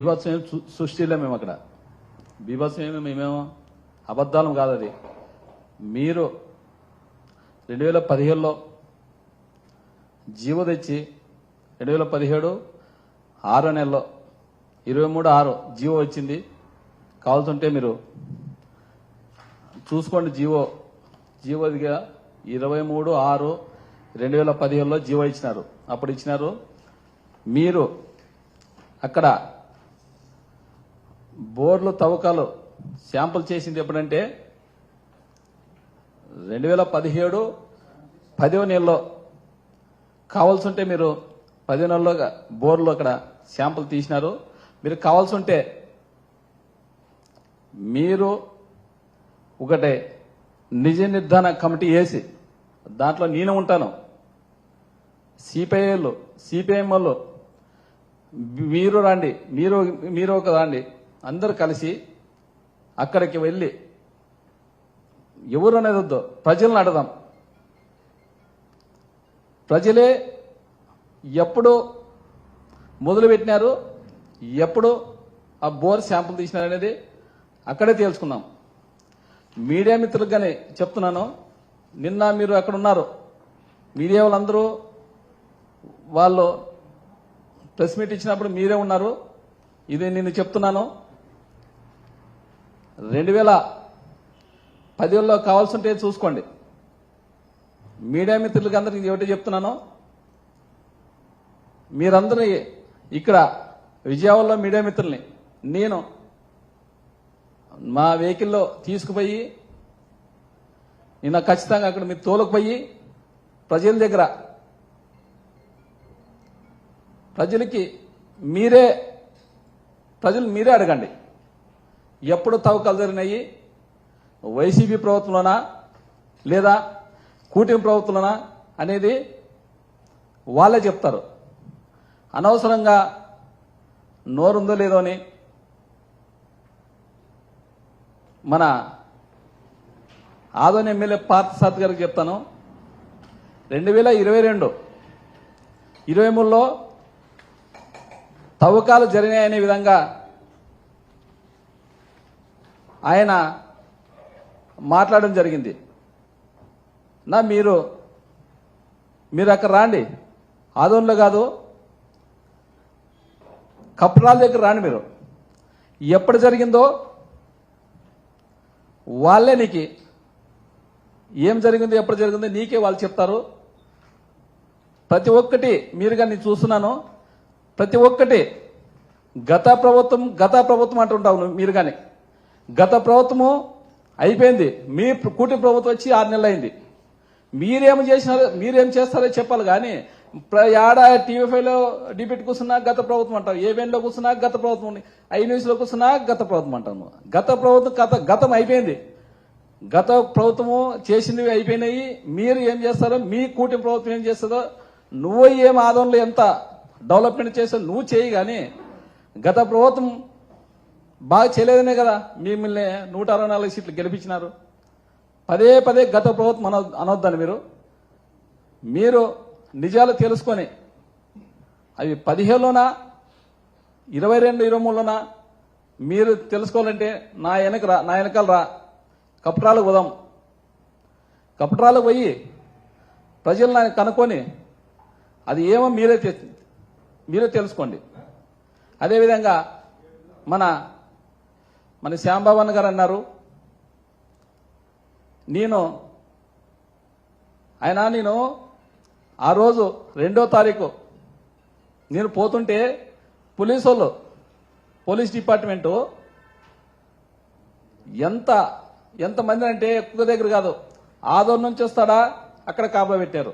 బీభత్సం సృష్టిలే మేము అక్కడ బీభత్సం మేమేమో అబద్ధాలం కాదు. అది మీరు 2017లో జీవో తెచ్చి 2017 6 నెలలో 23/6 జీవో వచ్చింది. కావాల్సింటే మీరు చూసుకోండి. జీవోదిగా 23/6/2017లో జీవో ఇచ్చినారు. అప్పుడు ఇచ్చినారు. మీరు అక్కడ బోర్లు తవ్వకాలు శాంపుల్ చేసింది ఎప్పుడంటే 2017 10వ నెలలో. కావాల్సింటే మీరు 10వ నెలలో బోర్లు అక్కడ శాంపుల్ తీసినారు. మీరు కావాల్సింటే మీరు ఒకటే నిజ నిర్ధారణ కమిటీ వేసి దాంట్లో నేను ఉంటాను, సిపిఐలు సిపిఎం వాళ్ళు మీరు రండి, మీరు ఒక రండి, అందరు కలిసి అక్కడికి వెళ్ళి ఎవరు అనేది వద్దు, ప్రజలను అడదాం. ప్రజలే ఎప్పుడు మొదలుపెట్టినారు, ఎప్పుడు ఆ బోర్ శాంపుల్ తీసినారు అనేది అక్కడే తేల్చుకుందాం. మీడియా మిత్రులకు కానీ చెప్తున్నాను, నిన్న మీరు అక్కడ ఉన్నారు, మీడియా వాళ్ళందరూ వాళ్ళు ప్రెస్ మీట్ ఇచ్చినప్పుడు మీరే ఉన్నారు. ఇది నేను చెప్తున్నాను. 2010లో కావాల్సి ఉంటే చూసుకోండి. మీడియా మిత్రులకి అందరికి ఒకటి చెప్తున్నాను, మీరందరూ ఇక్కడ విజయవాడలో మీడియా మిత్రుల్ని నేను మా వెహికల్లో తీసుకుపోయి నిన్న ఖచ్చితంగా అక్కడ మీరు తోలుకుపోయి ప్రజల దగ్గర ప్రజలు మీరే అడగండి. ఎప్పుడు తవ్వకాలు జరిగినాయి, వైసీపీ ప్రభుత్వంలోనా లేదా కూటమి ప్రభుత్వంలోనా అనేది వాళ్ళే చెప్తారు. అనవసరంగా నోరుందో లేదో అని మన ఆదోని ఎమ్మెల్యే పార్థసారథి గారికి చెప్తాను. 2022-23లో తవ్వకాలు జరిగాయనే విధంగా ఆయన మాట్లాడడం జరిగింది. మీరు అక్కడ రాండి, ఆదోన్లో కాదు కప్రాల దగ్గర రాండి. మీరు ఎప్పుడు జరిగిందో వాళ్ళే నీకు ఏం జరిగిందో ఎప్పుడు జరిగిందో నీకే వాళ్ళు చెప్తారు. ప్రతి ఒక్కటి మీరుగా నేను చూస్తున్నాను. ప్రతి ఒక్కటి గత ప్రభుత్వం అంటుంటావు మీరు. కానీ గత ప్రభుత్వము అయిపోయింది, మీ కూటమి ప్రభుత్వం వచ్చి 6 నెలలు అయింది. మీరేం చేస్తారో చెప్పాలి. కానీ ఏడా టీవీ5లో డిబేట్ కూర్చున్నా గత ప్రభుత్వం అంటావు, ఏబిఎన్లో కూర్చున్నా గత ప్రభుత్వం, ఐన్యూస్లో కూర్చున్నా గత ప్రభుత్వం అంటాను. గత ప్రభుత్వం గతం అయిపోయింది. గత ప్రభుత్వము చేసినవి అయిపోయినాయి. మీరు ఏం చేస్తారో, మీ కూటమి ప్రభుత్వం ఏం చేస్తుందో, నువ్వు ఏం ఆదోళనలో ఎంత డెవలప్మెంట్ చేస్తావు నువ్వు చేయి. కానీ గత ప్రభుత్వం బాగా చేయలేదనే కదా మిమ్మల్ని 164 సీట్లు గెలిపించినారు. పదే గత ప్రభుత్వం అనొద్దని మీరు నిజాలు తెలుసుకొని అవి 15లోనా 22-23లోనా మీరు తెలుసుకోవాలంటే నా వెనకాల రా, కపట్రాలకు పోదాం. కపట్రాలకు పోయి ప్రజలను కనుక్కొని అది ఏమో మీరే తెలుసుకోండి. అదేవిధంగా మన శ్యాంబాబు అన్న గారు అన్నారు, నేను ఆ రోజు 2వ తారీఖు నేను పోతుంటే పోలీస్ డిపార్ట్మెంటు ఎంతమంది అంటే ఎక్కువ దగ్గర కాదు, ఆదోర్ నుంచి వస్తాడా అక్కడ కాపలా పెట్టారు,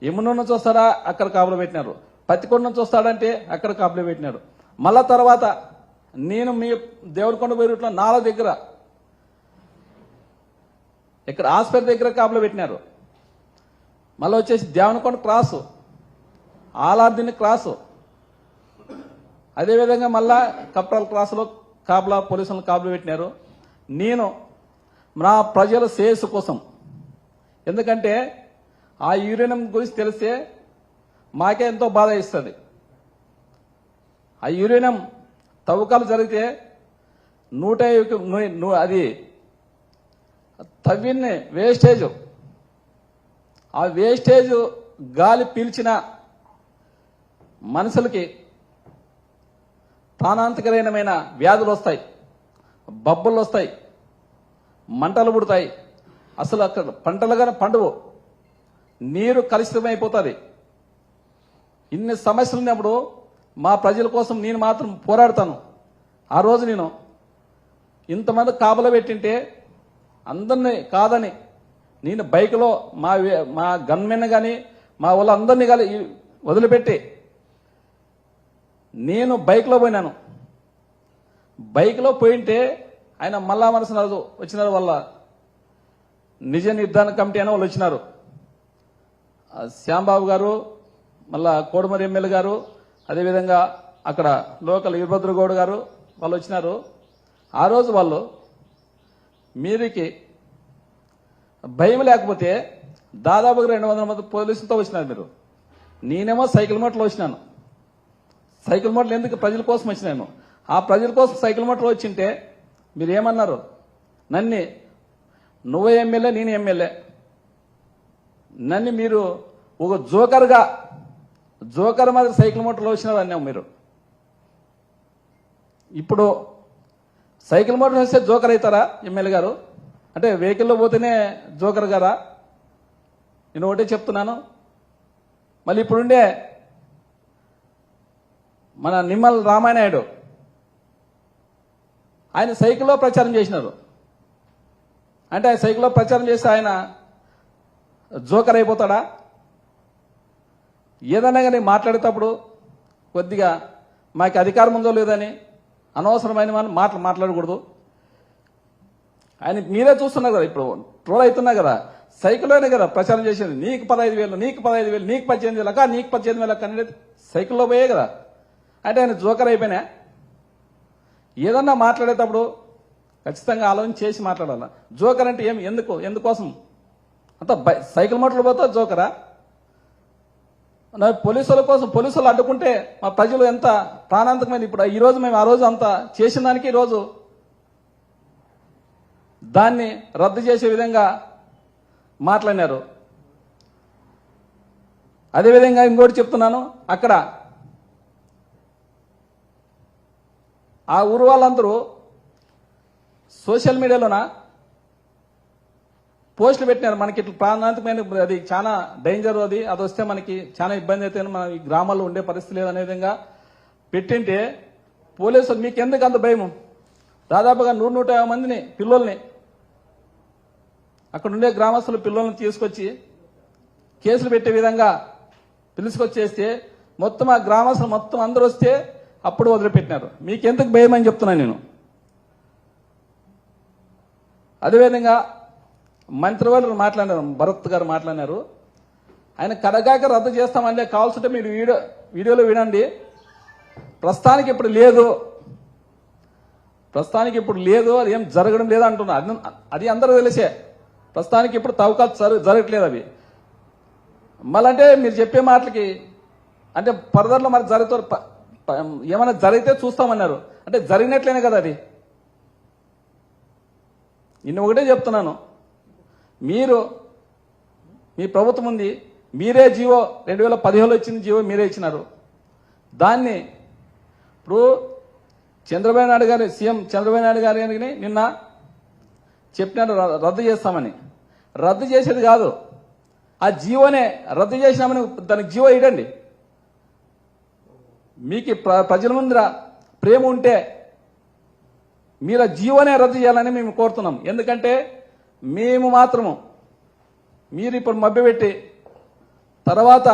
యమునూరు నుంచి వస్తాడా అక్కడ కాపలా పెట్టినారు, పత్తికొండ నుంచి వస్తాడంటే అక్కడ కాపలా పెట్టినారు. మళ్ళా తర్వాత నేను మీ దేవుడికొండ పోయి రూట్లో 4 దగ్గర ఇక్కడ ఆస్పత్రి దగ్గర కాపలా పెట్టినారు. మళ్ళీ వచ్చేసి దేవనకొండ క్రాసు, ఆలార్దిని క్రాసు, అదేవిధంగా మళ్ళా కప్రాల క్రాసులో పోలీసులను కాపలా పెట్టినారు. నేను నా ప్రజల శ్రేయస్సు కోసం, ఎందుకంటే ఆ యురేనియం గురించి తెలిస్తే మాకే ఎంతో బాధ ఇస్తుంది. ఆ యురేనియం తవ్వకాలు జరిగితే 150 అది తవ్విన్ని వేస్టేజ్, ఆ వేస్టేజ్ గాలి పీల్చిన మనుషులకి ప్రాణాంతకరమైన వ్యాధులు వస్తాయి, బబ్బులు వస్తాయి, మంటలు పుడతాయి. అసలు అక్కడ పంటలుగానే పండువు, నీరు కలుషితమైపోతుంది. ఇన్ని సమస్యలు ఉన్నప్పుడు మా ప్రజల కోసం నేను మాత్రం పోరాడతాను. ఆ రోజు నేను ఇంతమంది కాపలా పెట్టింటే అందరినీ కాదని నేను బైక్లో మా గన్మెన్ కానీ మా వాళ్ళందరినీ కానీ వదిలిపెట్టి నేను బైక్లో పోయినాను. బైక్లో పోయింటే ఆయన మళ్ళా మనసు వచ్చినారు, వాళ్ళ నిజ నిర్ధారణ కమిటీ అని వాళ్ళు వచ్చినారు. శ్యాంబాబు గారు, మళ్ళా కోడమరి ఎమ్మెల్యే గారు, అదేవిధంగా అక్కడ లోకల్ వీరభద్రగౌడ్ గారు వాళ్ళు వచ్చినారు. ఆ రోజు వాళ్ళు మీరికి భయం లేకపోతే దాదాపుగా 200 మంది పోలీసులతో వచ్చినారు మీరు. నేనేమో సైకిల్ మోటార్లో వచ్చినాను. సైకిల్ మోటార్లు ఎందుకు? ప్రజల కోసం వచ్చినాను. ఆ ప్రజల కోసం సైకిల్ మోటార్లో వచ్చింటే మీరు ఏమన్నారు? నన్ను నువ్వు ఎమ్మెల్యే, నేను ఎమ్మెల్యే, నన్ను మీరు ఒక జోకర్ మాదిరి సైకిల్ మోటార్లో వచ్చినారు అన్నావు మీరు. ఇప్పుడు సైకిల్ మోటార్ వస్తే జోకర్ అవుతారా ఎమ్మెల్యే గారు? అంటే వెహికల్లో పోతేనే జోకర్ గారా? నేను ఒకటే చెప్తున్నాను. మళ్ళీ ఇప్పుడుండే మన నిమ్మల రామానాయుడు ఆయన సైకిల్లో ప్రచారం చేసినారు. అంటే ఆయన సైకిల్లో ప్రచారం చేస్తే ఆయన జోకర్ అయిపోతాడా? ఏదన్నా కానీ మాట్లాడేటప్పుడు కొద్దిగా మాకు అధికారం ఉందో లేదని అనవసరమైన మాటలు మాట్లాడకూడదు. ఆయన మీరే చూస్తున్నారు కదా, ఇప్పుడు ట్రోల్ అవుతున్నా కదా, సైకిల్లోనే కదా ప్రచారం చేసేది. నీకు 15,000, నీకు 15,000, నీకు 18,000 అక్క, నీకు 18,000 అక్క అనేది సైకిల్లో పోయే కదా. అంటే ఆయన జోకర్ అయిపోయినా? ఏదన్నా మాట్లాడేటప్పుడు ఖచ్చితంగా ఆలోచన చేసి మాట్లాడాల. జోకర్ అంటే ఏమి, ఎందుకోసం అంత సైకిల్ మోటార్లు పోతా జోకరా? పోలీసుల కోసం పోలీసులు అడ్డుకుంటే మా ప్రజలు ఎంత ప్రాణాంతకమైన. ఇప్పుడు ఈ రోజు మేము ఆ రోజు అంతా చేసిన దానికి ఈరోజు దాన్ని రద్దు చేసే విధంగా మాట్లాడినారు. అదేవిధంగా ఇంకోటి చెప్తున్నాను, అక్కడ ఆ ఊరు వాళ్ళందరూ సోషల్ మీడియాలోన పోస్టులు పెట్టినారు. మనకి ఇట్లా ప్రాణాంతకమైన, అది చాలా డేంజర్, అది వస్తే మనకి చాలా ఇబ్బంది అయితే మన ఈ గ్రామాల్లో ఉండే పరిస్థితి లేదనే విధంగా పెట్టింటే పోలీసులు మీకు ఎందుకు అంత భయము? దాదాపుగా 100-150 మందిని పిల్లల్ని అక్కడ ఉండే గ్రామస్తులు పిల్లల్ని తీసుకొచ్చి కేసులు పెట్టే విధంగా పిలుచుకొచ్చేస్తే మొత్తం ఆ గ్రామస్తులు మొత్తం అందరూ వస్తే అప్పుడు వదిలిపెట్టినారు. మీకెందుకు భయం అని చెప్తున్నాను నేను. అదేవిధంగా మంత్రివర్యులు మాట్లాడారు, భరత్ గారు మాట్లాడినారు. ఆయన కడగాక రద్దు చేస్తామంటే కావాల్సింటే మీరు వీడియోలో వినండి. ప్రస్తుతానికి ఇప్పుడు లేదు, అది ఏం జరగడం లేదు అంటున్నా. అది అందరూ తెలిసే. ప్రస్తుతానికి ఇప్పుడు తవ్వకాలు జరగట్లేదు అవి. మళ్ళంటే మీరు చెప్పే మాటలకి అంటే ఫర్దర్లో మరి ఏమైనా జరిగితే చూస్తామన్నారు. అంటే జరిగినట్లేనే కదా అది. ఇన్ని ఒకటే చెప్తున్నాను, మీ ప్రభుత్వం ఉంది, మీరే జీవో 2017లో ఇచ్చిన జీవో మీరే ఇచ్చినారు. దాన్ని ఇప్పుడు చంద్రబాబు నాయుడు గారు, సీఎం చంద్రబాబు నాయుడు గారిని నిన్న చెప్పినారు రద్దు చేస్తామని. రద్దు చేసేది కాదు, ఆ జీవోనే రద్దు చేసినామని దానికి జీవో ఇవ్వండి. మీకు ప్రజల ముందర ప్రేమ ఉంటే మీరు ఆ జీవోనే రద్దు చేయాలని మేము కోరుతున్నాం. ఎందుకంటే మేము మాత్రము మీరు ఇప్పుడు మభ్యపెట్టి తర్వాత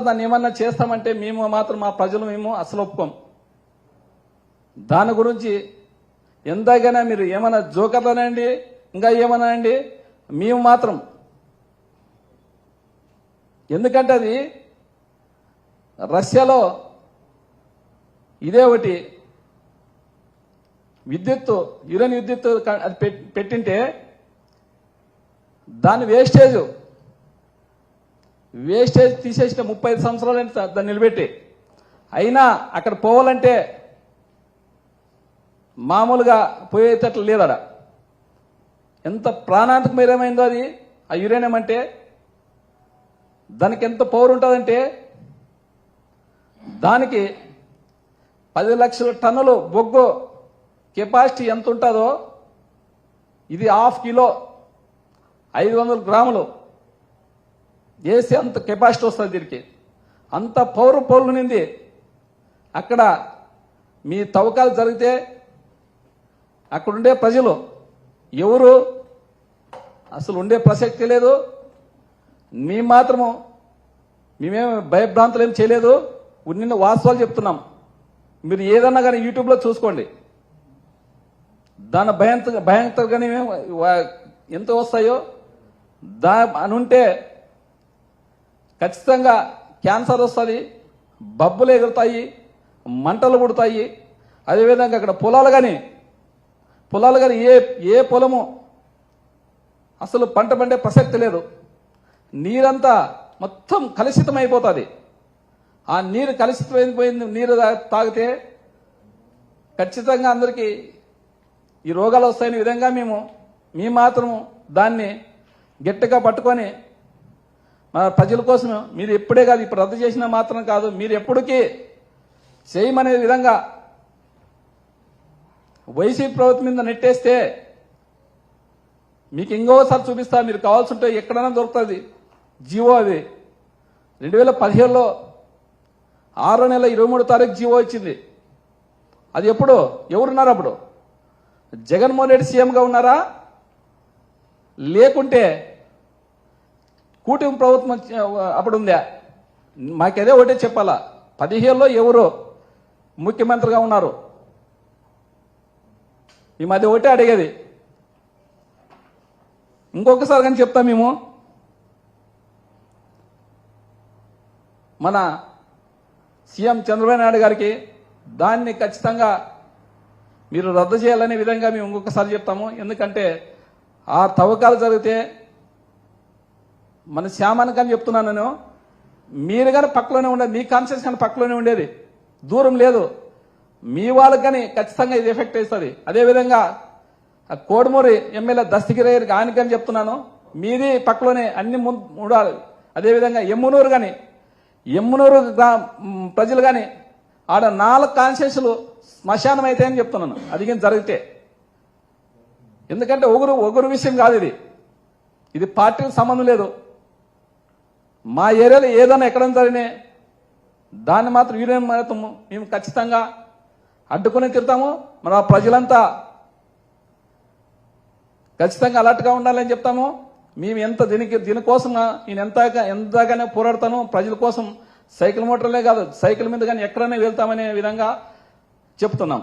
దాన్ని ఏమన్నా చేస్తామంటే మేము మాత్రం మా ప్రజలు మేము అసలు ఒప్పుకోం. దాని గురించి ఎంతగానో మీరు ఏమన్నా జోకర్లనండి, ఇంకా ఏమన్నా అండి, మేము మాత్రం, ఎందుకంటే అది రష్యాలో ఇదే ఒకటి యురేనియం విద్యుత్ అది పెట్టింటే దాని వేస్టేజ్ తీసేసిన 35 సంవత్సరాలు దాన్ని నిలబెట్టి అయినా అక్కడ పోవాలంటే మామూలుగా పోయేటట్లు లేదడ. ఎంత ప్రాణాంతకమైనదో అది ఆ యురేనియం అంటే. దానికి ఎంత పవర్ ఉంటుందంటే దానికి 10 లక్షల టన్నులు బొగ్గు కెపాసిటీ ఎంత ఉంటుందో ఇది 1/2 కిలో 500 గ్రాములు వేసి అంత కెపాసిటీ వస్తుంది దీనికి. అంత పౌరు నింది అక్కడ మీ తవ్వకాలు జరిగితే అక్కడుండే ప్రజలు ఎవరు అసలు ఉండే ప్రసక్తి లేదు. మేమేం భయభ్రాంతులు ఏం చేయలేదు, నిన్న వాస్తవాలు చెప్తున్నాం. మీరు ఏదన్నా కానీ యూట్యూబ్లో చూసుకోండి. దాని భయంకరంగానే ఎంత వస్తాయో అని ఉంటే ఖచ్చితంగా క్యాన్సర్ వస్తుంది, బబ్బులు ఎగురుతాయి, మంటలు పుడతాయి. అదేవిధంగా అక్కడ పొలాలు కానీ ఏ పొలము అసలు పంట పండే ప్రసక్తి లేదు. నీరంతా మొత్తం కలుషితమైపోతుంది. ఆ నీరు కలుషితమైపోయింది నీరు తాగితే ఖచ్చితంగా అందరికీ ఈ రోగాలు వస్తాయనే విధంగా మీ మాత్రము దాన్ని గట్టిగా పట్టుకొని మన ప్రజల కోసం మీరు ఎప్పుడే కాదు, ఇప్పుడు రద్దు చేసిన మాత్రం కాదు, మీరు ఎప్పటికీ చేయమనే విధంగా వైసీపీ ప్రభుత్వం మీద నెట్టేస్తే మీకు ఇంకోసారి చూపిస్తా. మీరు కావాల్సి ఉంటే ఎక్కడైనా దొరుకుతుంది జీవో. అది 2017లో 6వ నెల 23వ తారీఖు జీవో ఇచ్చింది. అది ఎప్పుడు ఎవరున్నారు? అప్పుడు జగన్మోహన్ రెడ్డి సీఎంగా ఉన్నారా, లేకుంటే కూటమి ప్రభుత్వం అప్పుడు ఉందా? మాకేదే ఒకటే చెప్పాలా, 17లో ఎవరు ముఖ్యమంత్రిగా ఉన్నారు? ఈ మధ్య ఒకటే అడిగేది. ఇంకొకసారి కానీ చెప్తాం మేము, మన సీఎం చంద్రబాబు నాయుడు గారికి దాన్ని ఖచ్చితంగా మీరు రద్దు చేయాలనే విధంగా మేము ఇంకొకసారి చెప్తాము. ఎందుకంటే ఆ తవ్వకాలు జరిగితే మన శ్యామానికి అని చెప్తున్నాను నేను, మీరు కానీ పక్కలోనే ఉండేది, మీ కాన్షియస్ కానీ పక్కలోనే ఉండేది, దూరం లేదు. మీ వాళ్ళకి కానీ ఖచ్చితంగా ఇది ఎఫెక్ట్ అవుతుంది. అదేవిధంగా కోడుమూరి ఎమ్మెల్యే దస్తగిరి ఆయనకి అని చెప్తున్నాను, మీది పక్కలోనే అన్ని ఉండాలి. అదేవిధంగా ఎమ్మునూరు కానీ ప్రజలు కానీ ఆడ 4 కాన్షియస్లు శ్మశానం అయితే అని చెప్తున్నాను. అది కానీ జరిగితే, ఎందుకంటే ఒకరు విషయం కాదు ఇది పార్టీకి సంబంధం లేదు. మా ఏరియాలో ఏదైనా ఎక్కడైనా జరిగినా దాన్ని మాత్రం యూనియన్ మాత్రము మేము ఖచ్చితంగా అడ్డుకుని తిడతాము. మన ప్రజలంతా ఖచ్చితంగా అలర్ట్గా ఉండాలని చెప్తాము. మేము దీనికోసం నేను ఎంతగానో పోరాడతాను ప్రజల కోసం. సైకిల్ మోటార్లే కాదు, సైకిల్ మీద కానీ ఎక్కడైనా వెళ్తామనే విధంగా చెప్తున్నాం.